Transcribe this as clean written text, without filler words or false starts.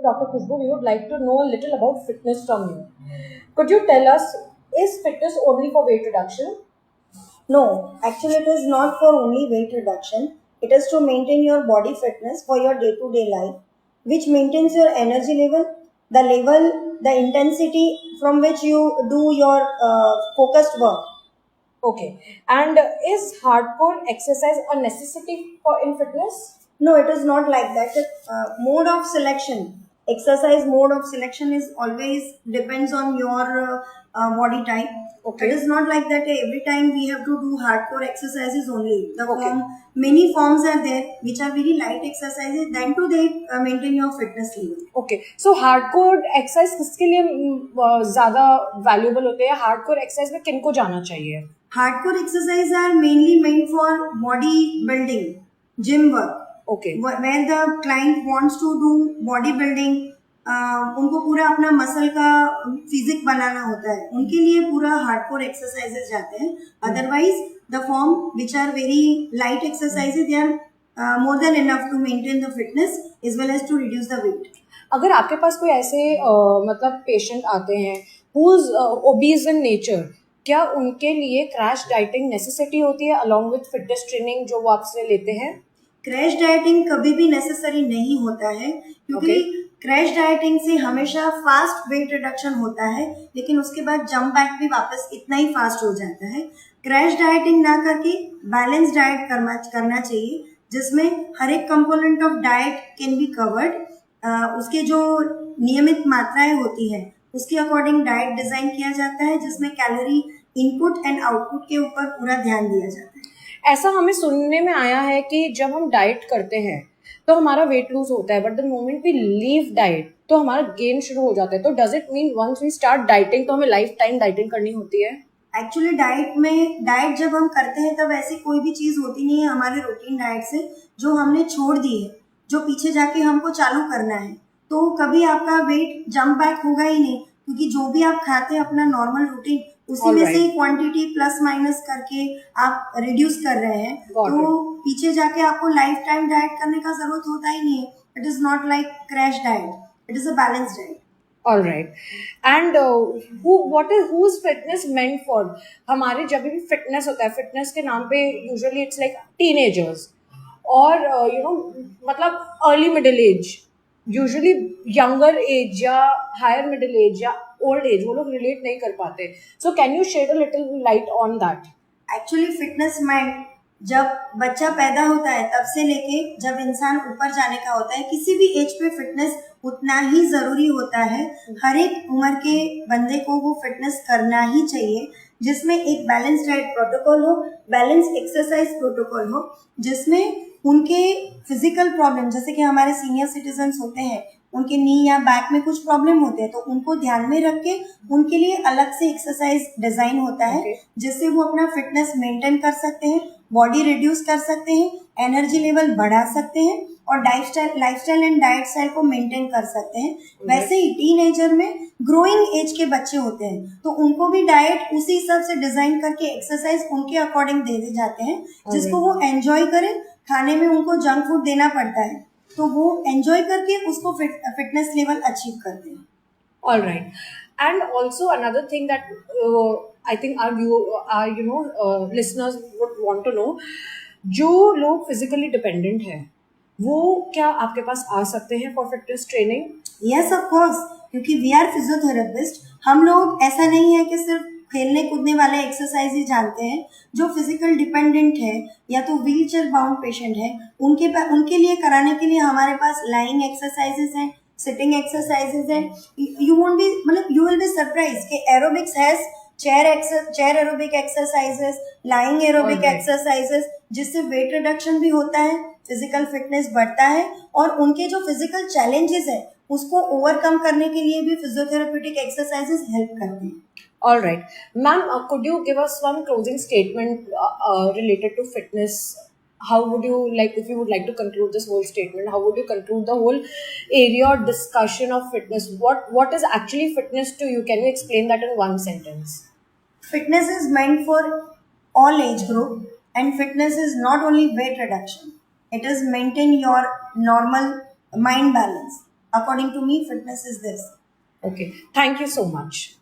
Dr. Khushbu, we would like to know a little about fitness from you. Could you tell us, is fitness only for weight reduction? No, actually it is not for only weight reduction. It is to maintain your body fitness for your day-to-day life, which maintains your energy level, the intensity from which you do your focused work. Okay. And is hardcore exercise a necessity for in fitness? No, it is not like that. Mode of selection, exercise mode of selection is always depends on your body type. Okay. It is not like that every time we have to do hardcore exercises only. Okay. Many forms are there which are very light exercises. Then too they maintain your fitness level. Okay. So hardcore exercise किसके लिए ज़्यादा valuable होते हैं? Hardcore exercise में किनको जाना चाहिए? Hardcore exercises are mainly meant for body building, gym work. Okay. Where the client wants to do body building, उनको पूरा अपना मसल का फिजिक बनाना होता है, उनके लिए पूरा हार्डकोर एक्सरसाइजेस जाते हैं. Otherwise the form which are very light exercises they are more than enough to maintain the fitness as well as to reduce the weight. अगर आपके पास कोई ऐसे मतलब पेशेंट आते हैं who is obese in nature, क्या उनके लिए क्रैश डाइटिंग नेसेसिटी होती है अलॉन्ग विद फिटनेस ट्रेनिंग जो वो आपसे लेते हैं? क्रैश डाइटिंग कभी भी नेसेसरी नहीं होता है, क्योंकि क्रैश डाइटिंग से हमेशा फास्ट वेट रिडक्शन होता है, लेकिन उसके बाद जंप बैक भी वापस इतना ही फास्ट हो जाता है. क्रैश डाइटिंग ना करके बैलेंस डाइट करना चाहिए, जिसमें हर एक component of diet can be covered. उसके जो नियमित मात्राएं होती है उसके अकॉर्डिंग डाइट डिजाइन किया जाता है, जिसमें कैलोरी इनपुट एंड आउटपुट के ऊपर पूरा ध्यान दिया जाता है. ऐसा हमें सुनने में आया है कि जब हम डाइट करते हैं तो हमारा वेट लूज होता है, but the moment we leave diet तो हमारा गेन शुरू हो जाता है. तो does it mean once we start dieting तो हमें लाइफ टाइम डाइटिंग करनी होती है? एक्चुअली डाइट जब हम करते हैं तब ऐसी कोई भी चीज होती नहीं है हमारे रूटीन डाइट से जो हमने छोड़ दी है, जो पीछे जाके हमको चालू करना है. तो कभी आपका वेट जंप बैक होगा ही नहीं, क्योंकि जो भी आप खाते हैं अपना नॉर्मल रूटीन उसी में से ही क्वांटिटी प्लस माइनस करके आप रिड्यूस कर रहे हैं. तो पीछे जाके आपको लाइफ टाइम डाइट करने का जरूरत होता ही नहीं है. It is not like crash diet, it is a balance diet. All right. And who's fitness meant for? हमारे जब भी फिटनेस होता है, फिटनेस के नाम पे यूजुअली इट्स लाइक टीनेजर्स और मतलब early middle age, usually younger age या हायर मिडिल एज या ओल्ड एज, वो लोग रिलेट नहीं कर पाते. So can you shed a little light on that? Actually fitness mind जब बच्चा पैदा होता है तब से लेके जब इंसान ऊपर जाने का होता है, किसी भी एज पे फिटनेस उतना ही जरूरी होता है. हर एक उम्र के बंदे को वो फिटनेस करना ही चाहिए, जिसमें एक बैलेंस डाइट प्रोटोकॉल हो, बैलेंस एक्सरसाइज प्रोटोकॉल हो, जिसमें उनके फिजिकल प्रॉब्लम, जैसे कि हमारे सीनियर सिटीजन्स होते हैं उनके नी या बैक में कुछ प्रॉब्लम होते हैं, तो उनको ध्यान में रख के उनके लिए अलग से एक्सरसाइज डिजाइन होता है, जिससे वो अपना फिटनेस मेंटेन कर सकते हैं, बॉडी रिड्यूस कर सकते हैं, एनर्जी लेवल बढ़ा सकते हैं और लाइफस्टाइल एंड डाइट स्टाइल को मेंटेन कर सकते हैं. वैसे ही टीनेजर में ग्रोइंग एज के बच्चे होते हैं, तो उनको भी डाइट उसी हिसाब से डिजाइन करके एक्सरसाइज उनके अकॉर्डिंग दे दी जाते हैं, जिसको वो एंजॉय करें. खाने में उनको जंक फूड देना पड़ता है, तो वो एंजॉय करके उसको फिटनेस लेवल अचीव करते हैं. All right. And also another thing that I think our listeners would want to know, जो लोग फिजिकली डिपेंडेंट हैं वो क्या आपके पास आ सकते हैं for fitness training? Yes of course, क्योंकि वी आर फिजियोथेरेपिस्ट. हम लोग ऐसा नहीं है कि सिर्फ खेलने कूदने वाले एक्सरसाइज ही जानते हैं. जो फिजिकल डिपेंडेंट है या तो व्हील चेयर बाउंड पेशेंट है, उनके लिए कराने के लिए हमारे पास लाइंग एक्सरसाइजेस हैं, सिटिंग एक्सरसाइजेस हैं. यू विल बी सरप्राइज कि aerobics has chair aerobic exercises, lying aerobic exercises, जिससे वेट रिडक्शन भी होता है, फिजिकल फिटनेस बढ़ता है और उनके जो फिजिकल चैलेंजेस है उसको ओवरकम करने के लिए भी फिजियोथेरेप्यूटिक एक्सरसाइजेस हेल्प करते हैं. All right. Ma'am, could you give us one closing statement related to fitness? How would you like, if you would like to conclude this whole statement, how would you conclude the whole area or discussion of fitness? What is actually fitness to you? Can you explain that in one sentence? Fitness is meant for all age group, and fitness is not only weight reduction. It is maintain your normal mind balance. according to me, fitness is this. Okay. Thank you so much.